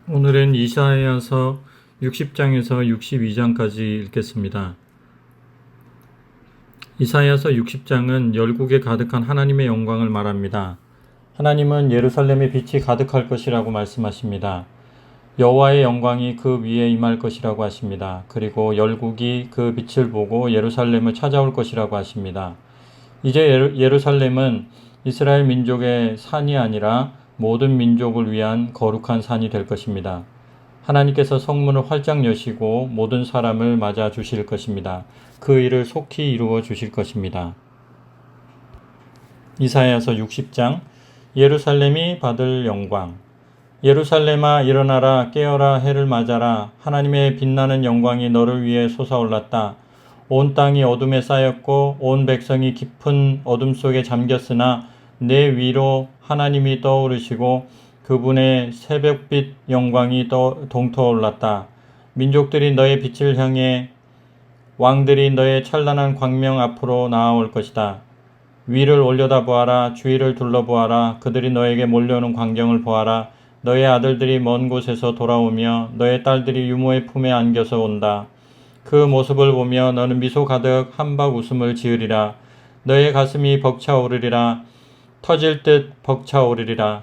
오늘은 이사야서 60장에서 62장까지 읽겠습니다. 이사야서 60장은 열국에 가득한 하나님의 영광을 말합니다. 하나님은 예루살렘에 빛이 가득할 것이라고 말씀하십니다. 여호와의 영광이 그 위에 임할 것이라고 하십니다. 그리고 열국이 그 빛을 보고 예루살렘을 찾아올 것이라고 하십니다. 이제 예루살렘은 이스라엘 민족의 산이 아니라 모든 민족을 위한 거룩한 산이 될 것입니다. 하나님께서 성문을 활짝 여시고 모든 사람을 맞아 주실 것입니다. 그 일을 속히 이루어 주실 것입니다. 이사야서 60장 예루살렘이 받을 영광. 예루살렘아 일어나라, 깨어라, 해를 맞아라. 하나님의 빛나는 영광이 너를 위해 솟아올랐다. 온 땅이 어둠에 쌓였고 온 백성이 깊은 어둠 속에 잠겼으나 내 위로 하나님이 떠오르시고 그분의 새벽빛 영광이 동터올랐다. 민족들이 너의 빛을 향해, 왕들이 너의 찬란한 광명 앞으로 나아올 것이다. 위를 올려다보아라. 주위를 둘러보아라. 그들이 너에게 몰려오는 광경을 보아라. 너의 아들들이 먼 곳에서 돌아오며 너의 딸들이 유모의 품에 안겨서 온다. 그 모습을 보며 너는 미소 가득 한박 웃음을 지으리라. 너의 가슴이 벅차오르리라. 터질 듯 벅차오르리라.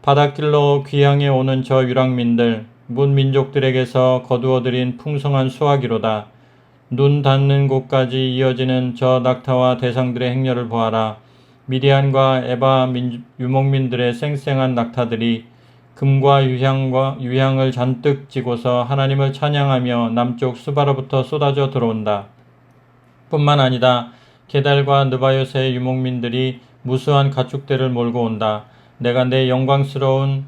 바닷길로 귀향해 오는 저 유랑민들, 문 민족들에게서 거두어들인 풍성한 수화기로다. 눈 닿는 곳까지 이어지는 저 낙타와 대상들의 행렬을 보아라. 미디안과 에바 유목민들의 쌩쌩한 낙타들이 금과 유향을 잔뜩 지고서 하나님을 찬양하며 남쪽 수바로부터 쏟아져 들어온다. 뿐만 아니다. 게달과 느바요스의 유목민들이 무수한 가축대를 몰고 온다. 내가 내 영광스러운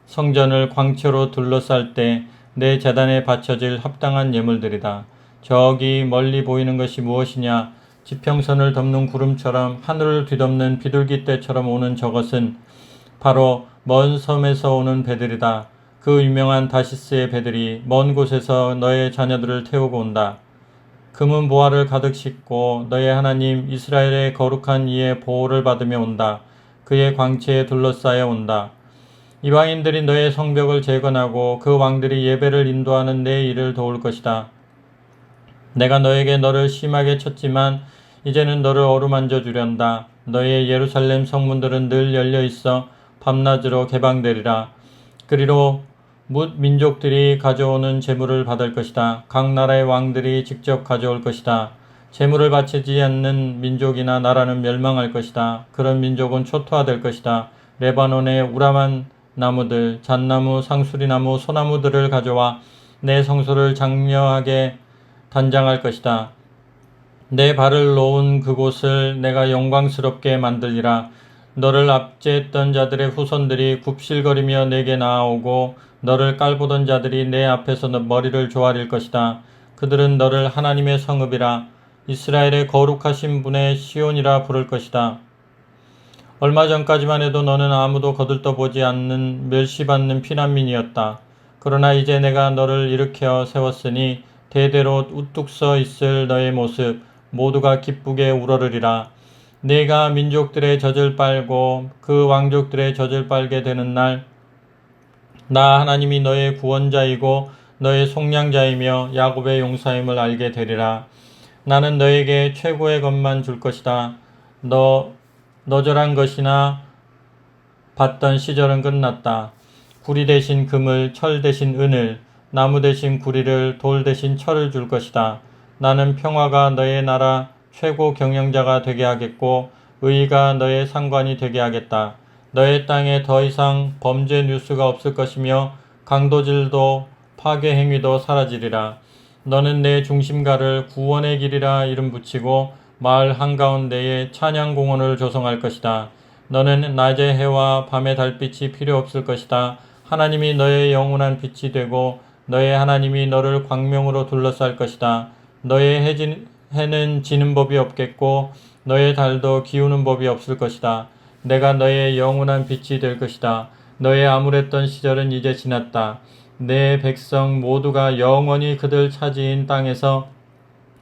성전을 광채로 둘러쌀 때 내 제단에 바쳐질 합당한 예물들이다. 저기 멀리 보이는 것이 무엇이냐? 지평선을 덮는 구름처럼 하늘을 뒤덮는 비둘기떼처럼 오는 저것은 바로 먼 섬에서 오는 배들이다. 그 유명한 다시스의 배들이 먼 곳에서 너의 자녀들을 태우고 온다. 금은 보화를 가득 싣고 너의 하나님 이스라엘의 거룩한 이의 보호를 받으며 온다. 그의 광채에 둘러싸여 온다. 이방인들이 너의 성벽을 재건하고 그 왕들이 예배를 인도하는 내 일을 도울 것이다. 내가 너를 심하게 쳤지만 이제는 너를 어루만져 주련다. 너의 예루살렘 성문들은 늘 열려 있어 밤낮으로 개방되리라. 그리로 뭇 민족들이 가져오는 제물을 받을 것이다. 각 나라의 왕들이 직접 가져올 것이다. 제물을 바치지 않는 민족이나 나라는 멸망할 것이다. 그런 민족은 초토화될 것이다. 레바논의 우람한 나무들, 잣나무, 상수리나무, 소나무들을 가져와 내 성소를 장려하게 단장할 것이다. 내 발을 놓은 그곳을 내가 영광스럽게 만들리라. 너를 압제했던 자들의 후손들이 굽실거리며 내게 나아오고 너를 깔보던 자들이 내 앞에서 머리를 조아릴 것이다. 그들은 너를 하나님의 성읍이라 이스라엘의 거룩하신 분의 시온이라 부를 것이다. 얼마 전까지만 해도 너는 아무도 거들떠보지 않는 멸시받는 피난민이었다. 그러나 이제 내가 너를 일으켜 세웠으니 대대로 우뚝 서 있을 너의 모습 모두가 기쁘게 우러르리라. 내가 민족들의 젖을 빨고 그 왕족들의 젖을 빨게 되는 날, 나 하나님이 너의 구원자이고 너의 속량자이며 야곱의 용사임을 알게 되리라. 나는 너에게 최고의 것만 줄 것이다. 너절한 것이나 받던 시절은 끝났다. 구리 대신 금을, 철 대신 은을, 나무 대신 구리를, 돌 대신 철을 줄 것이다. 나는 평화가 너의 나라 최고 경영자가 되게 하겠고 의가 너의 상관이 되게 하겠다. 너의 땅에 더 이상 범죄 뉴스가 없을 것이며 강도질도 파괴 행위도 사라지리라. 너는 내 중심가를 구원의 길이라 이름 붙이고 마을 한가운데에 찬양공원을 조성할 것이다. 너는 낮의 해와 밤의 달빛이 필요 없을 것이다. 하나님이 너의 영원한 빛이 되고 너의 하나님이 너를 광명으로 둘러쌀 것이다. 너의 해는 지는 법이 없겠고 너의 달도 기우는 법이 없을 것이다. 내가 너의 영원한 빛이 될 것이다. 너의 암울했던 시절은 이제 지났다. 내 백성 모두가 영원히 그들 차지인 땅에서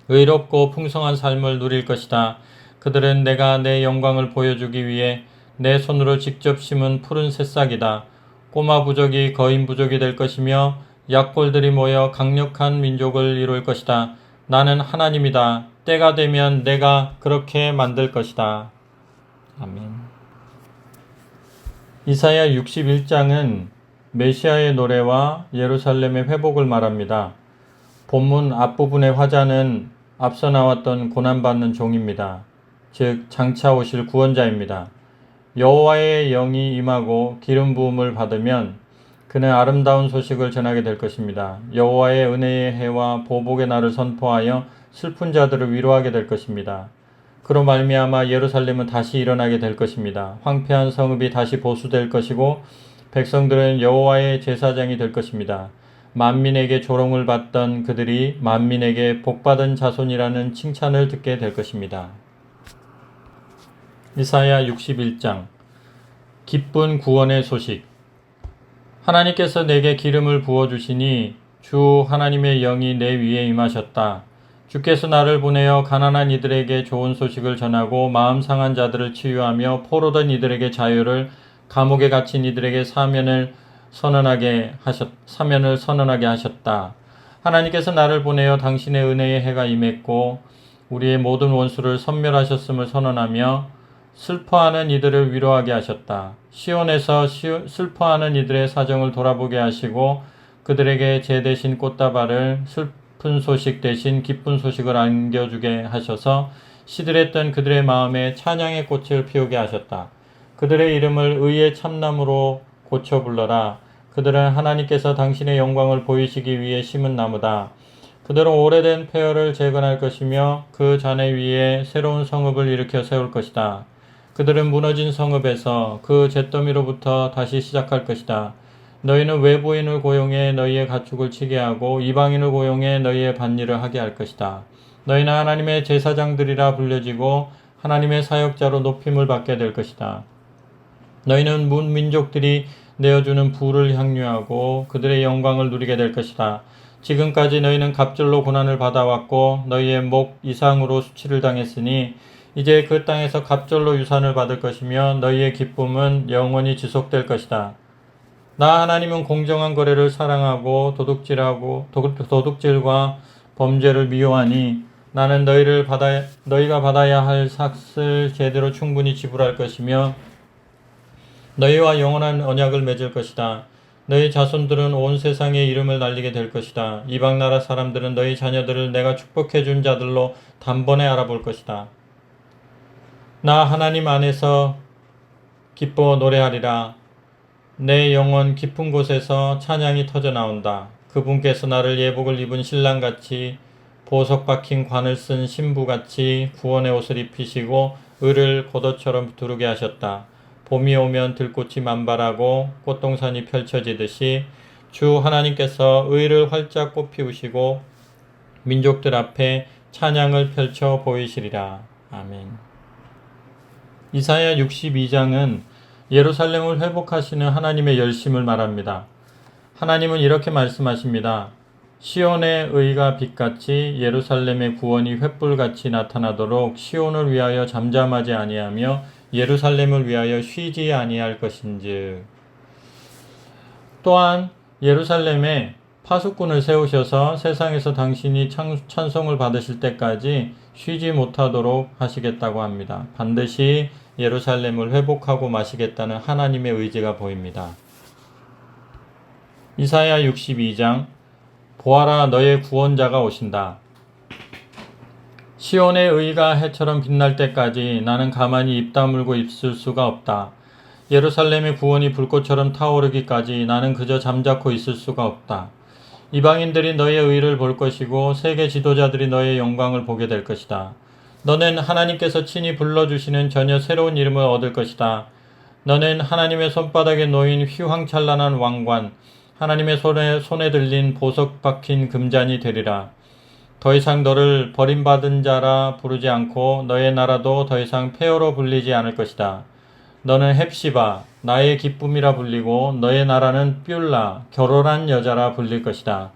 의롭고 풍성한 삶을 누릴 것이다. 그들은 내가 내 영광을 보여주기 위해 내 손으로 직접 심은 푸른 새싹이다. 꼬마 부족이 거인 부족이 될 것이며 약골들이 모여 강력한 민족을 이룰 것이다. 나는 하나님이다. 때가 되면 내가 그렇게 만들 것이다. 아멘. 이사야 61장은 메시아의 노래와 예루살렘의 회복을 말합니다. 본문 앞부분의 화자는 앞서 나왔던 고난받는 종입니다. 즉 장차 오실 구원자입니다. 여호와의 영이 임하고 기름 부음을 받으면 그는 아름다운 소식을 전하게 될 것입니다. 여호와의 은혜의 해와 보복의 날을 선포하여 슬픈 자들을 위로하게 될 것입니다. 그로 말미암아 예루살렘은 다시 일어나게 될 것입니다. 황폐한 성읍이 다시 보수될 것이고 백성들은 여호와의 제사장이 될 것입니다. 만민에게 조롱을 받던 그들이 만민에게 복받은 자손이라는 칭찬을 듣게 될 것입니다. 이사야 61장 기쁜 구원의 소식. 하나님께서 내게 기름을 부어주시니 주 하나님의 영이 내 위에 임하셨다. 주께서 나를 보내어 가난한 이들에게 좋은 소식을 전하고 마음 상한 자들을 치유하며 포로된 이들에게 자유를, 감옥에 갇힌 이들에게 사면을 선언하게 하셨다. 하나님께서 나를 보내어 당신의 은혜의 해가 임했고 우리의 모든 원수를 섬멸하셨음을 선언하며 슬퍼하는 이들을 위로하게 하셨다. 시온에서 슬퍼하는 이들의 사정을 돌아보게 하시고 그들에게 제 대신 꽃다발을, 슬픈 소식 대신 기쁜 소식을 안겨주게 하셔서 시들했던 그들의 마음에 찬양의 꽃을 피우게 하셨다. 그들의 이름을 의의 참나무로 고쳐 불러라. 그들은 하나님께서 당신의 영광을 보이시기 위해 심은 나무다. 그들은 오래된 폐허를 재건할 것이며 그 잔해 위에 새로운 성읍을 일으켜 세울 것이다. 그들은 무너진 성읍에서 그 잿더미로부터 다시 시작할 것이다. 너희는 외부인을 고용해 너희의 가축을 치게 하고 이방인을 고용해 너희의 밭일을 하게 할 것이다. 너희는 하나님의 제사장들이라 불려지고 하나님의 사역자로 높임을 받게 될 것이다. 너희는 문민족들이 내어주는 부를 향유하고 그들의 영광을 누리게 될 것이다. 지금까지 너희는 갑절로 고난을 받아왔고 너희의 목 이상으로 수치를 당했으니 이제 그 땅에서 갑절로 유산을 받을 것이며 너희의 기쁨은 영원히 지속될 것이다. 나 하나님은 공정한 거래를 사랑하고 도둑질과 범죄를 미워하니 나는 너희가 받아야 할 삭을 제대로 충분히 지불할 것이며 너희와 영원한 언약을 맺을 것이다. 너희 자손들은 온 세상에 이름을 날리게 될 것이다. 이방 나라 사람들은 너희 자녀들을 내가 축복해 준 자들로 단번에 알아볼 것이다. 나 하나님 안에서 기뻐 노래하리라. 내 영혼 깊은 곳에서 찬양이 터져 나온다. 그분께서 나를 예복을 입은 신랑같이 보석 박힌 관을 쓴 신부같이 구원의 옷을 입히시고 을을 겉옷처럼 두르게 하셨다. 봄이 오면 들꽃이 만발하고 꽃동산이 펼쳐지듯이 주 하나님께서 의를 활짝 꽃피우시고 민족들 앞에 찬양을 펼쳐 보이시리라. 아멘. 이사야 62장은 예루살렘을 회복하시는 하나님의 열심을 말합니다. 하나님은 이렇게 말씀하십니다. 시온의 의가 빛같이 예루살렘의 구원이 횃불같이 나타나도록 시온을 위하여 잠잠하지 아니하며 예루살렘을 위하여 쉬지 아니할 것인즉. 또한 예루살렘에 파수꾼을 세우셔서 세상에서 당신이 찬송을 받으실 때까지 쉬지 못하도록 하시겠다고 합니다. 반드시 예루살렘을 회복하고 마시겠다는 하나님의 의지가 보입니다. 이사야 62장 보아라 너의 구원자가 오신다. 시온의 의가 해처럼 빛날 때까지 나는 가만히 입 다물고 있을 수가 없다. 예루살렘의 구원이 불꽃처럼 타오르기까지 나는 그저 잠자코 있을 수가 없다. 이방인들이 너의 의를 볼 것이고 세계 지도자들이 너의 영광을 보게 될 것이다. 너는 하나님께서 친히 불러주시는 전혀 새로운 이름을 얻을 것이다. 너는 하나님의 손바닥에 놓인 휘황찬란한 왕관, 하나님의 손에 들린 보석 박힌 금잔이 되리라. 더 이상 너를 버림받은 자라 부르지 않고 너의 나라도 더 이상 폐허로 불리지 않을 것이다. 너는 헵시바, 나의 기쁨이라 불리고 너의 나라는 뷸라, 결혼한 여자라 불릴 것이다.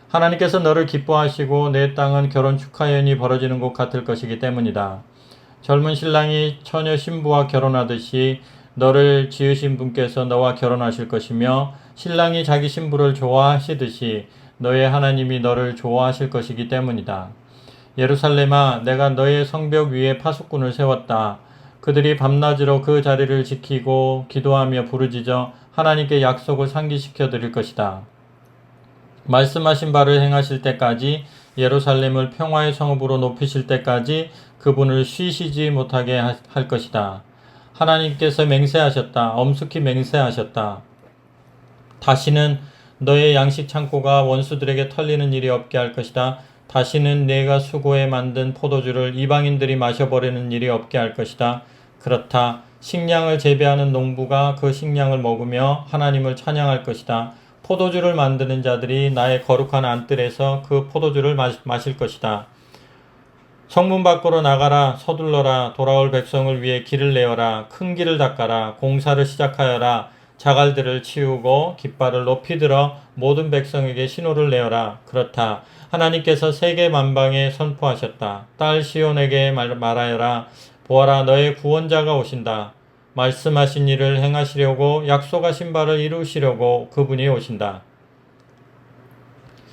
하나님께서 너를 기뻐하시고 내 땅은 결혼 축하연이 벌어지는 곳 같을 것이기 때문이다. 젊은 신랑이 처녀 신부와 결혼하듯이 너를 지으신 분께서 너와 결혼하실 것이며 신랑이 자기 신부를 좋아하시듯이 너의 하나님이 너를 좋아하실 것이기 때문이다. 예루살렘아, 내가 너의 성벽 위에 파수꾼을 세웠다. 그들이 밤낮으로 그 자리를 지키고 기도하며 부르짖어 하나님께 약속을 상기시켜 드릴 것이다. 말씀하신 바를 행하실 때까지, 예루살렘을 평화의 성읍으로 높이실 때까지 그분을 쉬시지 못하게 할 것이다. 하나님께서 맹세하셨다. 엄숙히 맹세하셨다. 다시는 너의 양식 창고가 원수들에게 털리는 일이 없게 할 것이다. 다시는 내가 수고해 만든 포도주를 이방인들이 마셔버리는 일이 없게 할 것이다. 그렇다. 식량을 재배하는 농부가 그 식량을 먹으며 하나님을 찬양할 것이다. 포도주를 만드는 자들이 나의 거룩한 안뜰에서 그 포도주를 마실 것이다. 성문 밖으로 나가라. 서둘러라. 돌아올 백성을 위해 길을 내어라. 큰 길을 닦아라. 공사를 시작하여라. 자갈들을 치우고 깃발을 높이 들어 모든 백성에게 신호를 내어라. 그렇다. 하나님께서 세계 만방에 선포하셨다. 딸 시온에게 말하여라. 보아라, 너의 구원자가 오신다. 말씀하신 일을 행하시려고 약속하신 바를 이루시려고 그분이 오신다.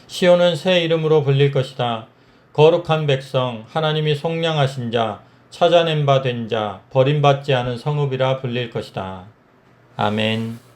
시온은 새 이름으로 불릴 것이다. 거룩한 백성, 하나님이 속량하신 자, 찾아낸 바 된 자, 버림받지 않은 성읍이라 불릴 것이다. 아멘.